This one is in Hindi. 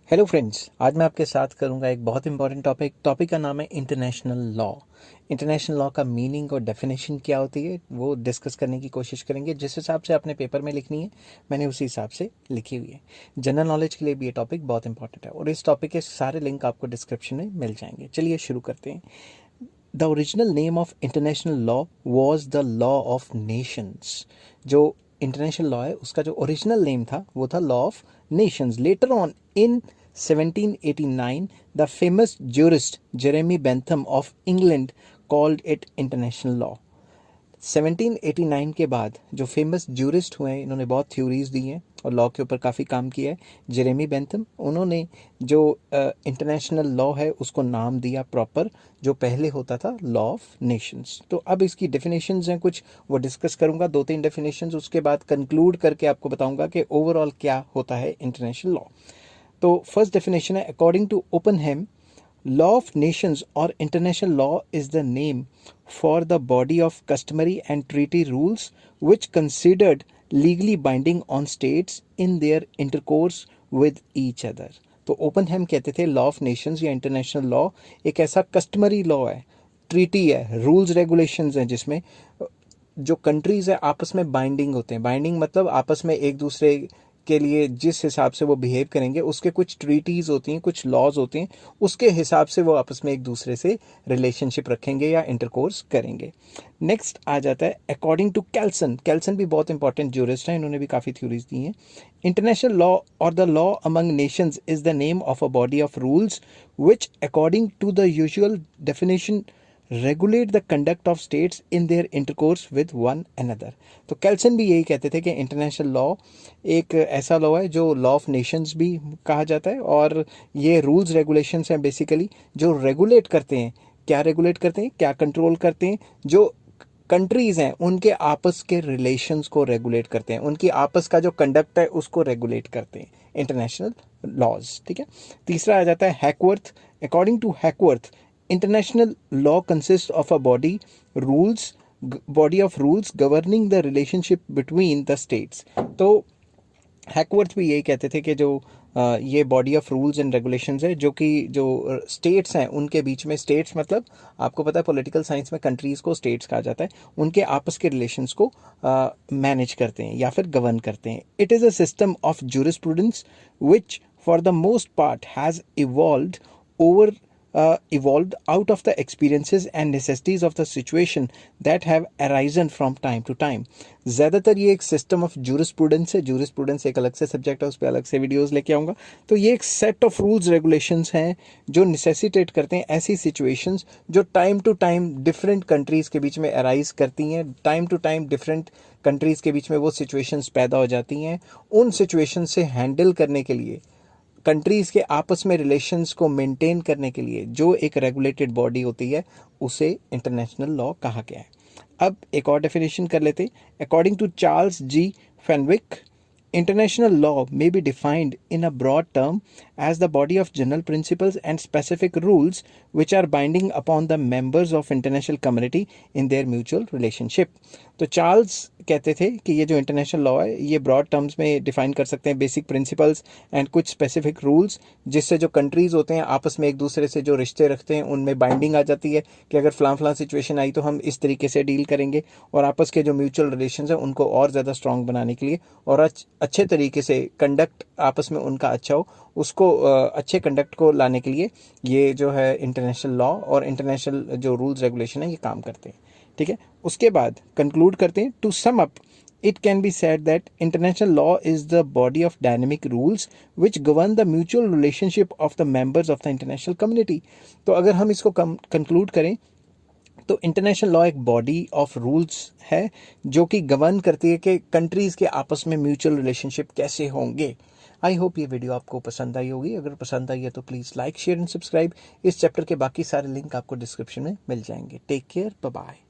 हेलो फ्रेंड्स, आज मैं आपके साथ करूंगा एक बहुत इंपॉर्टेंट टॉपिक का नाम है इंटरनेशनल लॉ। इंटरनेशनल लॉ का मीनिंग और डेफिनेशन क्या होती है वो डिस्कस करने की कोशिश करेंगे। जिस हिसाब से आपने पेपर में लिखनी है मैंने उसी हिसाब से लिखी हुई है। जनरल नॉलेज के लिए भी ये टॉपिक बहुत इंपॉर्टेंट है और इस टॉपिक के सारे लिंक आपको डिस्क्रिप्शन में मिल जाएंगे। चलिए शुरू करते हैं। The original name of international law was the law of Nations. जो इंटरनेशनल लॉ है उसका जो ओरिजिनल नेम था वो था law of Nations. Later on in 1789 the famous jurist Jeremy Bentham of England called it international law. 1789 के बाद जो फेमस ज्यूरिस्ट हुए हैं, इन्होंने बहुत थ्योरीज दी हैं और लॉ के ऊपर काफ़ी काम किया है। जेरेमी बेंथम, उन्होंने जो इंटरनेशनल लॉ है उसको नाम दिया प्रॉपर, जो पहले होता था लॉ ऑफ नेशंस। तो अब इसकी डेफिनेशंस हैं कुछ, वो डिस्कस करूंगा, 2-3 डेफिनेशंस। उसके बाद कंक्लूड करके आपको बताऊंगा कि ओवरऑल क्या होता है इंटरनेशनल लॉ। तो फर्स्ट डेफिनेशन है, according to Oppenheim, law of nations or international law is the name for the body of customary and treaty rules which considered legally binding on states in their intercourse with each other। तो ओपनहेम कहते थे लॉ ऑफ नेशंस या इंटरनेशनल लॉ एक ऐसा कस्टमरी लॉ है, ट्रीटी है, रूल्स रेगुलेशंस हैं जिसमें जो कंट्रीज है आपस में बाइंडिंग होते हैं। बाइंडिंग मतलब आपस में एक दूसरे के लिए जिस हिसाब से वो बिहेव करेंगे उसके कुछ ट्रीटीज होती हैं, कुछ लॉज होते हैं, उसके हिसाब से वो आपस में एक दूसरे से रिलेशनशिप रखेंगे या इंटरकोर्स करेंगे। नेक्स्ट आ जाता है अकॉर्डिंग टू कैल्सन। कैल्सन भी बहुत इंपॉर्टेंट ज्यूरिस्ट हैं, इन्होंने भी काफ़ी थ्योरीज दी हैं। इंटरनेशनल लॉ और the law among nations is the name of a body of rules which according to the usual definition regulate the conduct of states in their intercourse with one another. तो कैल्सन भी यही कहते थे कि इंटरनेशनल लॉ एक ऐसा लॉ है जो लॉ ऑफ नेशंस भी कहा जाता है और ये रूल्स रेगुलेशंस हैं बेसिकली जो रेगुलेट करते हैं। क्या रेगुलेट करते हैं, क्या कंट्रोल करते हैं? जो कंट्रीज हैं उनके आपस के रिलेशंस को रेगुलेट करते हैं, उनकी आपस का जो कंडक्ट है उसको रेगुलेट करते हैं इंटरनेशनल लॉज। ठीक है। तीसरा आ जाता है Hackworth. According to Hackworth, international law consists of a body of rules governing the relationship between the states। तो हैकवर्थ भी यही कहते थे कि जो ये body of rules and regulations है जो कि जो स्टेट्स हैं उनके बीच में, स्टेट्स मतलब आपको पता है पॉलिटिकल साइंस में कंट्रीज को स्टेट्स कहा जाता है, उनके आपस के रिलेशंस को मैनेज करते हैं या फिर गवर्न करते हैं। It is a system of jurisprudence which for the most part has evolved out of the experiences and necessities of the situation that have arisen from time to time। ज़्यादातर ये एक सिस्टम ऑफ जूरिस्प्रूडेंस है। जूरिस्प्रूडेंस एक अलग से सब्जेक्ट है, उस पर अलग से वीडियोस लेके आऊँगा। तो ये एक सेट ऑफ रूल्स रेगुलेशंस हैं जो निसेसिटेट करते हैं ऐसी सिचुएशंस जो time to time different countries के बीच में अराइज करती हैं। Time to time different countries के बीच में वो सिचुएशंस पैदा हो जाती हैं। उन सिचुएशंस से हैंडल करने के लिए, कंट्रीज़ के आपस में रिलेशंस को मेंटेन करने के लिए जो एक रेगुलेटेड बॉडी होती है उसे इंटरनेशनल लॉ कहा गया है। अब एक और डेफिनेशन कर लेते हैं। According to Charles G Fenwick, international law may be defined in a broad term as the body of general principles and specific rules which are binding upon the members of international community in their mutual relationship। तो चार्ल्स कहते थे कि ये जो इंटरनेशनल लॉ है ये ब्रॉड टर्म्स में डिफाइन कर सकते हैं बेसिक प्रिंसिपल्स एंड कुछ स्पेसिफिक रूल्स, जिससे जो कंट्रीज होते हैं आपस में एक दूसरे से जो रिश्ते रखते हैं उनमें बाइंडिंग आ जाती है कि अगर फलां सिचुएशन आई तो हम इस तरीके से डील करेंगे, और आपस के जो म्यूचुअल रिलेशन है उनको और ज़्यादा स्ट्रॉन्ग बनाने के लिए और अच्छे तरीके से कंडक्ट आपस में उनका अच्छा हो, उसको अच्छे कंडक्ट को लाने के लिए ये जो है इंटरनेशनल लॉ और इंटरनेशनल जो रूल्स रेगुलेशन है ये काम करते हैं। ठीक है। उसके बाद कंक्लूड करते हैं। To sum up, it can be said that international law is the body of dynamic rules which govern the mutual relationship of the members of the international community। तो अगर हम इसको कंक्लूड करें तो इंटरनेशनल लॉ एक बॉडी ऑफ रूल्स है जो कि गवर्न करती है कि कंट्रीज़ के आपस में म्यूचुअल रिलेशनशिप कैसे होंगे। आई होप ये वीडियो आपको पसंद आई होगी। अगर पसंद आई है तो please like, share and subscribe. इस चैप्टर के बाकी सारे लिंक आपको डिस्क्रिप्शन में मिल जाएंगे। Take care, bye bye.